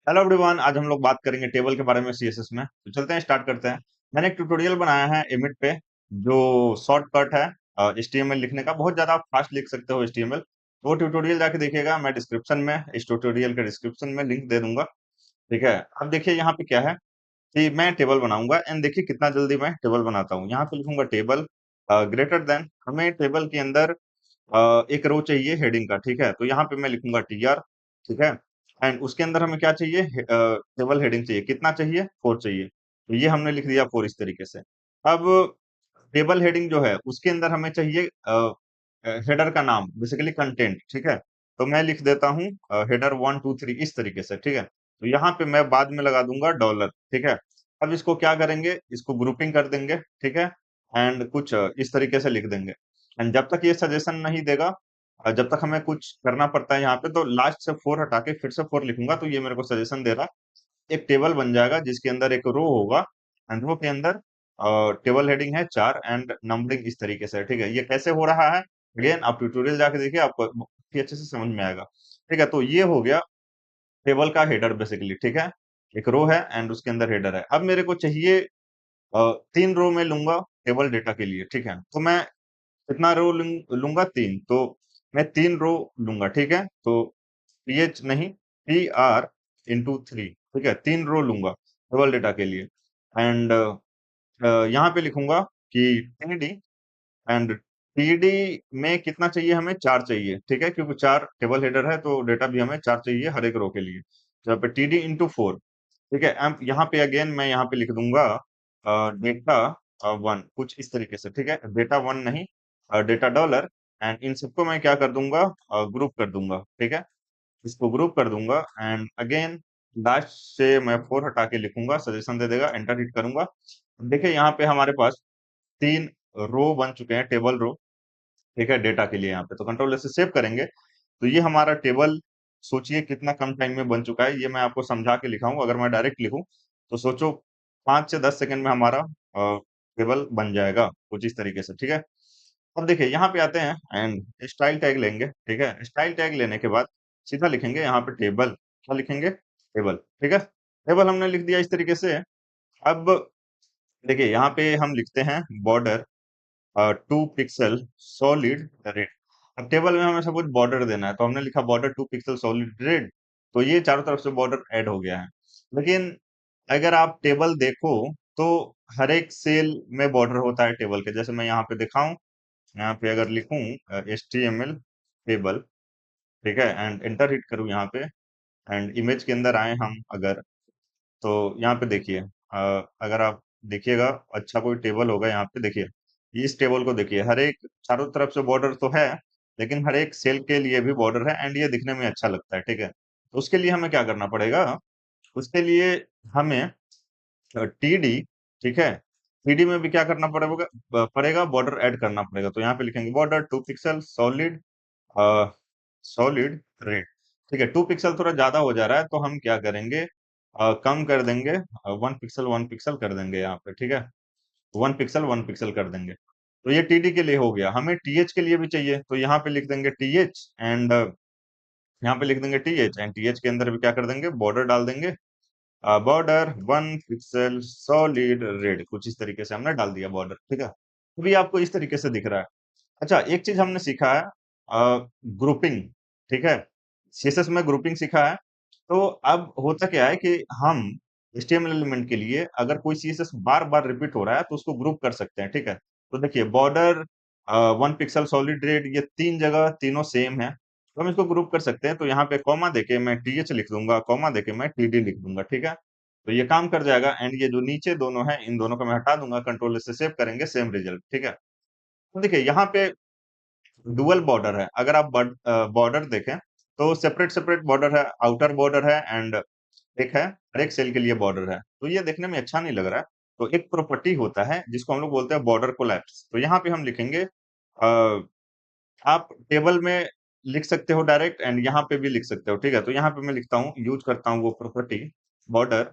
Hello everyone, आज हम लोग बात करेंगे टेबल के बारे में सीएसएस में। तो चलते हैं, स्टार्ट करते हैं। मैंने एक ट्यूटोरियल बनाया है एमिट पे, जो शॉर्टकट है एचटीएमएल लिखने का। बहुत ज्यादा आप फास्ट लिख सकते हो एचटीएमएल। वो ट्यूटोरियल जाके देखिएगा, मैं डिस्क्रिप्शन में, इस ट्यूटोरियल के डिस्क्रिप्शन में लिंक दे दूंगा। ठीक है, अब देखिए यहाँ पे क्या है कि मैं टेबल बनाऊंगा, एंड देखिए कितना जल्दी मैं टेबल बनाता हूँ। यहाँ पे लिखूंगा टेबल ग्रेटर देन, हमें टेबल के अंदर एक रो चाहिए हेडिंग का। ठीक है, तो यहाँ पे मैं लिखूंगा टीआर। ठीक है, एंड उसके अंदर हमें क्या चाहिए, टेबल हेडिंग चाहिए। कितना चाहिए? 4 चाहिए। तो ये हमने लिख दिया 4 इस तरीके से। अब टेबल हेडिंग जो है उसके अंदर हमें चाहिए हेडर का नाम, बेसिकली कंटेंट। ठीक है, तो मैं लिख देता हूँ हेडर 1 2 3 इस तरीके से। ठीक है, तो यहाँ पे मैं बाद में लगा दूंगा डॉलर। ठीक है, अब इसको क्या करेंगे, इसको ग्रुपिंग कर देंगे। ठीक है, एंड कुछ इस तरीके से लिख देंगे। एंड जब तक ये सजेशन नहीं देगा, जब तक हमें कुछ करना पड़ता है यहाँ पे, तो लास्ट से 4 हटा के फिर से 4 लिखूंगा, तो ये मेरे को सजेशन दे रहा है। एक टेबल बन जाएगा जिसके अंदर एक रो होगा, एंड रो के अंदर टेबल हेडिंग है 4 एंड नंबरिंग इस तरीके से। ठीक है, ये कैसे हो रहा है, अगेन आप ट्यूटोरियल जाके देखिए, आपको बहुत ही अच्छे से समझ में आएगा। ठीक है, तो ये हो गया टेबल का हेडर बेसिकली। ठीक है, एक रो है एंड उसके अंदर हेडर है। अब मेरे को चाहिए 3 रो में लूंगा टेबल डेटा के लिए। ठीक है, तो मैं कितना रो लूंगा? 3। तो मैं 3 रो लूंगा। ठीक है, तो पीएच नहीं, पी आर इंटू 3। ठीक है, 3 रो लूंगा टेबल डेटा के लिए। एंड यहाँ पे लिखूंगा कि टीडी, एंड टीडी में कितना चाहिए हमें? 4 चाहिए। ठीक है, क्योंकि 4 टेबल हेडर है तो डेटा भी हमें 4 चाहिए हर एक रो के लिए। तो यहाँ पे टीडी इंटू 4। ठीक है, अब यहाँ पे अगेन मैं यहाँ पे लिख दूंगा डेटा 1 कुछ इस तरीके से। ठीक है, डेटा 1 नहीं, डेटा डॉलर। एंड इन सबको मैं क्या कर दूंगा, ग्रुप कर दूंगा। ठीक है, इसको ग्रुप कर दूंगा, एंड अगेन लास्ट से मैं 4 हटा के लिखूंगा, सजेशन दे देगा, एंटर हिट करूंगा। देखिए यहाँ पे हमारे पास 3 रो बन चुके हैं, टेबल रो। ठीक है, डेटा के लिए यहाँ पे तो कंट्रोल से सेव करेंगे, तो ये हमारा टेबल सोचिए कितना कम टाइम में बन चुका है। ये मैं आपको समझा के लिखा हूँ, अगर मैं डायरेक्ट लिखूं तो सोचो 5 से 10 सेकंड में हमारा टेबल बन जाएगा कुछ इस तरीके से। ठीक है, अब देखिए यहाँ पे आते हैं एंड स्टाइल टैग लेंगे। ठीक है, स्टाइल टैग लेने के बाद सीधा लिखेंगे यहाँ पे टेबल। क्या लिखेंगे? टेबल। ठीक है, टेबल हमने लिख दिया इस तरीके से। अब देखिए यहाँ पे हम लिखते हैं बॉर्डर 2 पिक्सल सॉलिड रेड। अब टेबल में हमें सब कुछ बॉर्डर देना है, तो हमने लिखा बॉर्डर 2 पिक्सल सॉलिड रेड। तो ये चारों तरफ से बॉर्डर ऐड हो गया है। लेकिन अगर आप टेबल देखो तो हर एक सेल में बॉर्डर होता है टेबल के। जैसे मैं यहाँ पे दिखाऊं, यहाँ पे अगर लिखूं HTML टेबल, ठीक है, एंड एंटर हिट करूं यहाँ पे, एंड इमेज के अंदर आए हम अगर, तो यहाँ पे देखिए अगर आप देखिएगा, अच्छा कोई टेबल होगा यहाँ पे, देखिए इस टेबल को देखिए, हर एक चारों तरफ से बॉर्डर तो है, लेकिन हर एक सेल के लिए भी बॉर्डर है, एंड ये दिखने में अच्छा लगता है। ठीक है, तो उसके लिए हमें क्या करना पड़ेगा, उसके लिए हमें टीडी, ठीक है, टीडी में भी क्या करना पड़ेगा, बॉर्डर ऐड करना पड़ेगा। तो यहाँ पे लिखेंगे border 2 pixel solid solid red. ठीक है, 2 पिक्सल थोड़ा ज्यादा हो जा रहा है, तो हम क्या करेंगे, कम कर देंगे, 1 पिक्सल कर देंगे यहाँ पे। ठीक है, 1 पिक्सल कर देंगे। तो ये टीडी के लिए हो गया। हमें टीएच के लिए भी चाहिए, तो यहाँ पे लिख देंगे टीएच, एंड यहाँ पे लिख देंगे टीएच, एंड टीएच के अंदर भी क्या कर देंगे, बॉर्डर डाल देंगे। बॉर्डर 1 पिक्सल सॉलिड रेड, कुछ इस तरीके से हमने डाल दिया बॉर्डर। ठीक है, अभी आपको इस तरीके से दिख रहा है। अच्छा, एक चीज हमने सीखा है, ग्रुपिंग। ठीक है, सीएसएस में ग्रुपिंग सीखा है। तो अब होता क्या है कि हम एचटीएमएल एलिमेंट के लिए अगर कोई सीएसएस बार बार रिपीट हो रहा है तो उसको ग्रुप कर सकते हैं। ठीक है, तो देखिए बॉर्डर 1 पिक्सल सॉलिड रेड, ये 3 जगह तीनों सेम है, तो हम इसको ग्रुप कर सकते हैं। तो यहाँ पे कॉमा देके मैं टीएच लिख दूंगा, कॉमा देके मैं टीडी लिख दूंगा। ठीक है, तो ये काम कर जाएगा, एंड ये जो नीचे दोनों है, इन दोनों को मैं हटा दूंगा, कंट्रोल से सेव करेंगे, सेम रिजल्ट। ठीक है, तो देखिए यहाँ पे डुअल बॉर्डर है। अगर आप बॉर्डर देखें तो सेपरेट सेपरेट बॉर्डर है, आउटर बॉर्डर है, एंड एक है हर एक सेल के लिए बॉर्डर है। तो ये देखने में अच्छा नहीं लग रहा है। तो एक प्रॉपर्टी होता है जिसको हम लोग बोलते हैं बॉर्डर कोलैप्स। तो यहाँ पे हम लिखेंगे आप टेबल में लिख सकते हो डायरेक्ट, एंड यहाँ पे भी लिख सकते हो। ठीक है, तो यहाँ पे मैं लिखता हूँ, यूज करता हूँ वो property border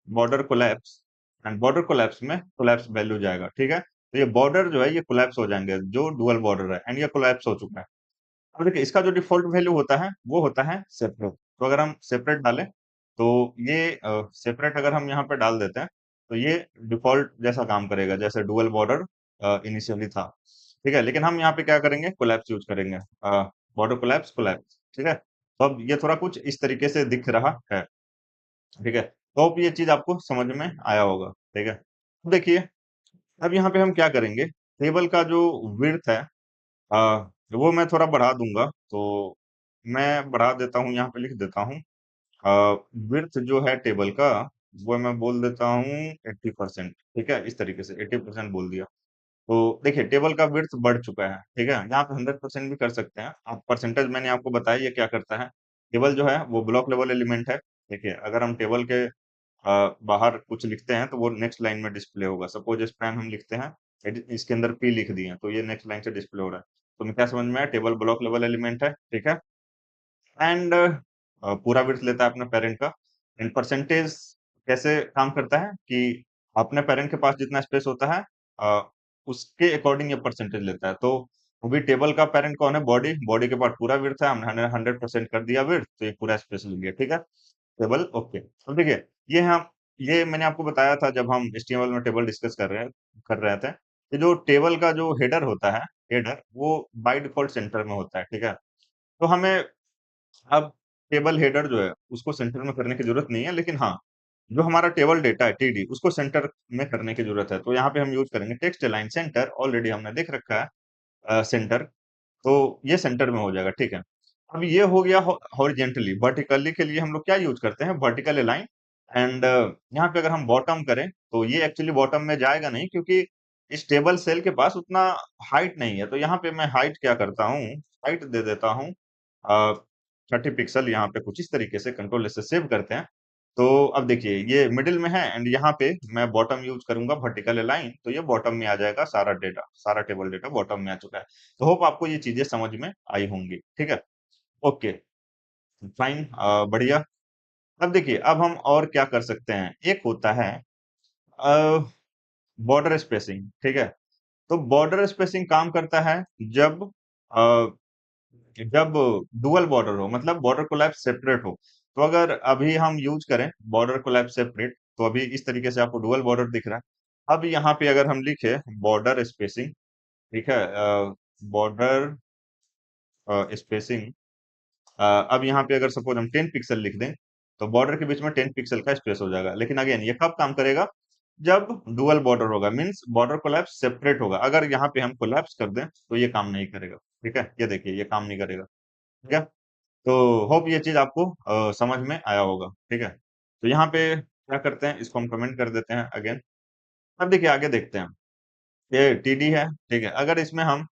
border collapse, and border collapse में कोलैप्स वैल्यू जाएगा। ठीक है, तो ये बॉर्डर जो है ये कोलैप्स हो जाएंगे, जो डुअल बॉर्डर है, एंड ये कोलैप्स हो चुका है। अब देखिए इसका जो डिफॉल्ट वैल्यू होता है वो होता है सेपरेट। तो अगर हम सेपरेट डालें, तो ये सेपरेट अगर हम यहाँ पे डाल देते हैं, तो ये डिफ़ॉल्ट जैसा काम करेगा, जैसे डुअल बॉर्डर इनिशियली था। ठीक है? लेकिन हम यहाँ पे क्या करेंगे, कोलैप्स यूज़ करेंगे। बॉर्डर कोलैप्स, कोलैप्स, ठीक है? तो अब ये थोड़ा कुछ इस तरीके से दिख रहा है, ठीक है? तो अब ये चीज़ आपको समझ में आया होगा, ठीक है? अब देखिए, अब यहाँ पे हम क्या करेंगे, टेबल का जो विड्थ है, वो मैं थोड़ा बढ़ा दूँगा, तो मैं बढ़ा देता हूँ, यहाँ पे लिख देता हूँ, विड्थ जो है टेबल का, वो मैं बोल देता हूँ 80%, ठीक है? इस तरीके से 80% बोल दिया। तो देखिए, टेबल का विड्थ बढ़ चुका है, ठीक है? यहाँ पे 100% भी कर सकते हैं। आप परसेंटेज मैंने आपको बताया ये क्या करता है। टेबल जो है वो ब्लॉक लेवल एलिमेंट है। देखिए, अगर हम टेबल के बाहर कुछ लिखते हैं तो वो नेक्स्ट लाइन में डिस्प्ले होगा। सपोज स्पैन हम लिखते हैं, इसके अंदर पी लिख दिए, तो ये नेक्स्ट लाइन से डिस्प्ले हो रहा है। तो मैं क्या समझ में आया, टेबल ब्लॉक लेवल एलिमेंट है, ठीक है? एंड पूरा विड्थ लेता है अपने पेरेंट का। एंड परसेंटेज कैसे काम करता है कि अपने पेरेंट के पास जितना स्पेस होता है, अ, उसके अकॉर्डिंग ये परसेंटेज लेता है। तो वो भी टेबल का पेरेंट कौन है, बॉडी, बॉडी के पास पूरा विड्थ है, हमने 100% कर दिया विड्थ, तो ये पूरा स्पेस ले लिया, ठीक है? Table okay. तो देखिए, ये हम ये मैंने आपको बताया था जब हम एचटीएमएल में टेबल डिस्कस कर रहे थे, कि जो टेबल का जो हेडर होता है, हेडर वो बाय डिफॉल्ट सेंटर में होता है, ठीक है? तो हमें अब टेबल हेडर जो है, उसको सेंटर में करने की ज़रूरत नहीं है, लेकिन हाँ, जो हमारा टेबल डेटा है टीडी, उसको सेंटर में करने की ज़रूरत है। तो यहाँ पे हम यूज़ करेंगे टेक्स्ट अलाइन सेंटर, ऑलरेडी हमने देख रखा है सेंटर, तो ये सेंटर में हो जाएगा, ठीक है। अब ये हो गया हॉरिजेंटली, वर्टिकली के लिए हम लोग क्या यूज़ करते हैं, वर्टिकल अलाइन। एंड यहाँ पे अगर हम बॉटम करें, तो ये एक्चुअली बॉटम में जाएगा नहीं, क्योंकि इस टेबल सेल के पास उतना हाइट नहीं है। तो यहाँ पे मैं हाइट क्या करता हूँ, हाइट दे देता हूँ 30 पिक्सल, यहाँ पे कुछ इस तरीके से कंट्रोल एस से सेव करते हैं। तो अब देखिए, ये मिडिल में है एंड यहाँ पे मैं बॉटम यूज़ करूँगा वर्टिकल अलाइन, तो ये बॉटम में आ जाएगा सारा डेटा, सारा टेबल डेटा बॉटम में आ चुका है। तो होप आपको ये चीज़ें समझ में आई होंगी, ठीक है? ओके, फाइन, बढ़िया। अब देखिए, अब हम और क्या कर सकते हैं, एक होता है अ, बॉर्डर स्पेसिंग, ठीक है? तो बॉर्डर स्पेसिंग काम करता है जब अ, जब डुअल बॉर्डर हो, मतलब बॉर्डर कोलैप्स सेपरेट हो। तो अगर अभी हम यूज़ करें बॉर्डर कोलैप्स सेपरेट, तो अभी इस तरीके से आपको डुअल बॉर्डर दिख रहा है। अब यहाँ पे अगर हम लिखे बॉर्डर स्पेसिंग, ठीक है? बॉर्डर स्पेसिंग, अब यहाँ पे अगर सपोज हम 10 पिक्सल लिख दें, तो बॉर्डर के बीच में 10 पिक्सल का स्पेस हो जाएगा। लेकिन अगेन ये कब काम करेगा, जब डुअल बॉर्डर होगा, मींस बॉर्डर कोलैप्स सेपरेट होगा। अगर यहाँ पे हम कोलैप्स कर दें, तो ये काम नहीं करेगा, ठीक है? ये देखिए, ये काम नहीं करेगा, ठीक है? तो होप ये चीज आपको समझ में आया होगा, ठीक है? तो यहाँ पे क्या करते हैं, इसको हम कमेंट कर देते हैं अगेन। अब देखिए, आगे देखते हैं। ये टीडी है, ठीक है? अगर इसमें हम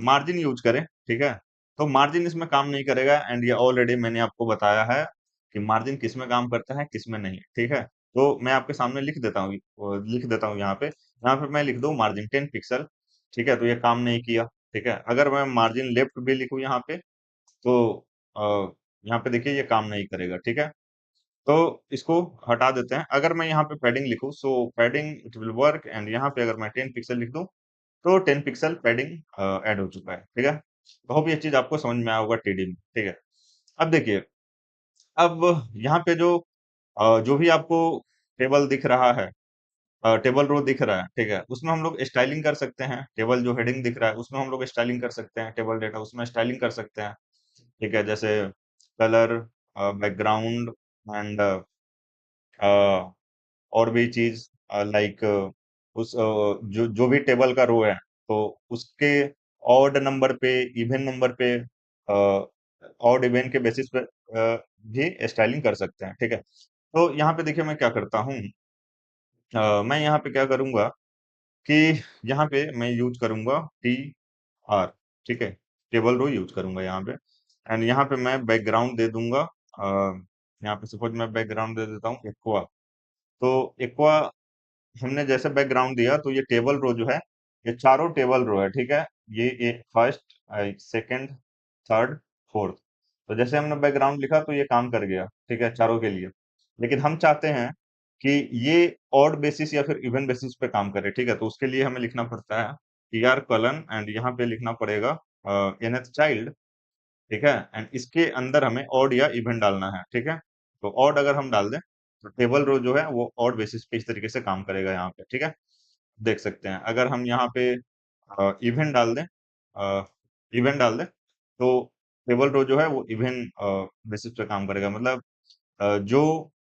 मार्जिन यूज करें, ठीक है? तो मार्जिन इसमें काम नहीं करेगा, एंड ये ऑलरेडी मैंने आपको बताया है कि मार्जिन किस में काम करता है, किस में नहीं, ठीक है? तो मैं आपके सामने लिख देता हूँ, लिख देता हूँ यहाँ पे मैं लिख दूँ मार्जिन 10 पिक्सल, ठीक है? तो ये काम नहीं किया, ठीक है? अगर मैं मार्जिन लेफ्ट भी लिखूँ यहाँ पे, तो यहाँ पे देखिए ये काम नहीं करेगा, ठीक है? तो इसको हटा देते हैं। अगर मैं यहाँ पे पैडिंग लिखूँ, so padding it will work, and यहाँ पे अगर मैं 10 पिक्सल लिख दूँ, तो 10 पिक्सल पैडिंग ऐड हो चुका है, ठीक है? तो होप ये चीज़ आपको समझ में आया होगा टीडी में, ठीक है? अब देखिए, अब यहाँ पे जो भी आपको टेबल दिख रहा है, टेबल रो दिख रहा है, ठीक है? उसमें हम लोग स्टाइलिंग कर सकते हैं। टेबल जो हेडिंग दिख रहा है, उसमें हम लोग स्टाइलिंग कर सकते हैं। टेबल डेटा उसमें स्टाइलिंग कर सकते हैं, ठीक है? जैसे कलर, बैकग्राउंड, एंड और भी चीज़, लाइक उस जो जो भी टेबल का रो है, तो उसके ऑड नंबर पे, इवन नंबर पे, ऑड इवन के बेसिस पे भी स्टाइलिंग कर सकते हैं, ठीक है? तो यहाँ पे देखिए मैं क्या करता हूँ, मैं यहाँ पे क्या करूँगा कि यहाँ पे मैं यूज़ करूँगा टी आर, ठीक है? टेबल रो यूज़ करूँगा यहाँ पे, एंड यहाँ पे मैं बैकग्राउंड दे दूँगा, यहाँ पे सपोज मैं बैकग्राउंड दे देता हूँ एक्वा। तो एक्वा हमने जैसे बैकग्राउंड दिया, तो ये टेबल रो जो है, ये चारों टेबल रो है, ठीक है? ये फर्स्ट, सेकंड, थर्ड, फोर्थ। तो जैसे हमने बैकग्राउंड लिखा, तो ये काम कर गया, ठीक है, चारों के लिए। लेकिन हम चाहते हैं कि ये ऑड बेसिस या फिर इवन बेसिस पे काम करे, ठीक है? तो उसके लिए हमें लिखना पड़ता है टी आर कॉलन, एंड यहाँ पे लिखना पड़ेगा nth चाइल्ड, ठीक है? एंड इसके अंदर हमें ऑड या इवन डालना है, ठीक है? तो ऑड अगर हम डाल दें, तो टेबल रो जो है वो ऑड बेसिस पे इस तरीके से काम करेगा यहाँ पे, ठीक है? देख सकते हैं। अगर हम यहाँ पे इवन डाल दें इवन डाल दें, तो टेबल रो जो है वो इवन बेसिस पे काम करेगा। मतलब जो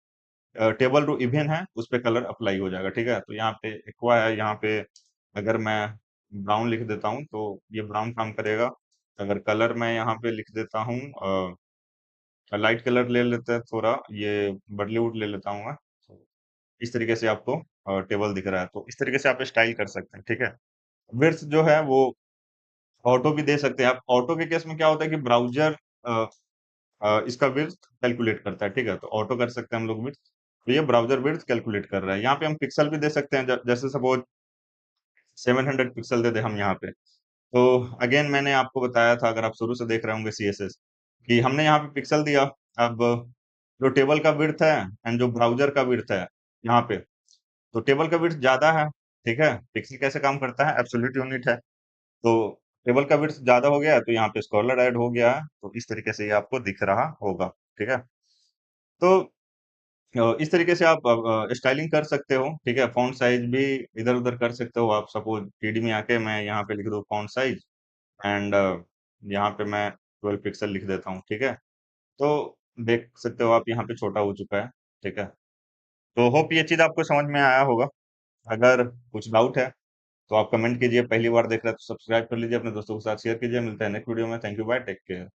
टेबल रो इवन है, उस पे कलर अप्लाई हो जाएगा, ठीक है? तो यहाँ पे एक्वा है, यहाँ पे अगर मैं ब्राउन लिख देता हूँ, तो ये ब्राउन काम करेगा। अगर कलर मैं यहाँ पे लिख देता हूँ लाइट कलर ले लेते हैं थोड़ा, ये बर्लीवुड ले लेता हूँ मैं। तो इस तरीके से आपको टेबल दिख रहा है, तो इस तरीके से आप स्टाइल कर सकते हैं, ठीक है? विड्थ जो है वो ऑटो भी दे सकते हैं आप। ऑटो के केस में क्या होता है कि ब्राउज़र इसका विड्थ कैलकुलेट करता है, ठीक है? तो ऑटो कर सकते हैं हम लोग विड्थ। तो ये ब्राउज़र विड्थ कैलकुलेट कर रहा है। यहाँ पे हम पिक्सल भी दे सकते हैं, ज जैसे सपोज़ 700 पिक्सल दे दें हम यहाँ पे। तो अगेन मैंने आपको बताया था, अगर आप शुरू से देख रहे होंगे सीएसएस, कि हमने यहाँ पे पिक्सल दिया। अब जो टेबल का विड्थ है एंड जो ब्राउज़र का विड्थ है यहाँ पे, तो टेबल का विड्थ ज़्यादा है, ठीक है? पिक्सल कैसे काम करता है? एब्सोल्यूट यूनिट है। तो टेबल का विड्थ ज़्यादा हो गया, तो यहाँ पे स्कॉलर ऐड हो गया है, तो इस तरीके से ये आपको दिख रहा होगा, ठीक है? तो इस तरीके से आप स्टाइलिंग कर सकते हो, ठीक है? फ़ॉन्ट साइज़ भी इधर-उधर कर सकते हो आप। सपोज़ टीडी में आके मैं यहाँ पे लिख दूँ फ़ॉन्ट साइज़ एंड यहाँ पे मैं 12 पिक्सल लिख देता हूँ, ठीक है? तो देख सकते हो आप, यहाँ पे छोटा हो चुका है, ठीक है? तो होप ये चीज़ आपको समझ में आया होगा। अगर कुछ डाउट है, तो आप कमेंट कीजिए। पहली बार देख रहे हैं तो सब्सक्राइब कर लीजिए, अपने दोस्तों के साथ शेयर कीजिए। मिलते हैं नेक्स्ट वीडियो में। Thank you, bye, take care.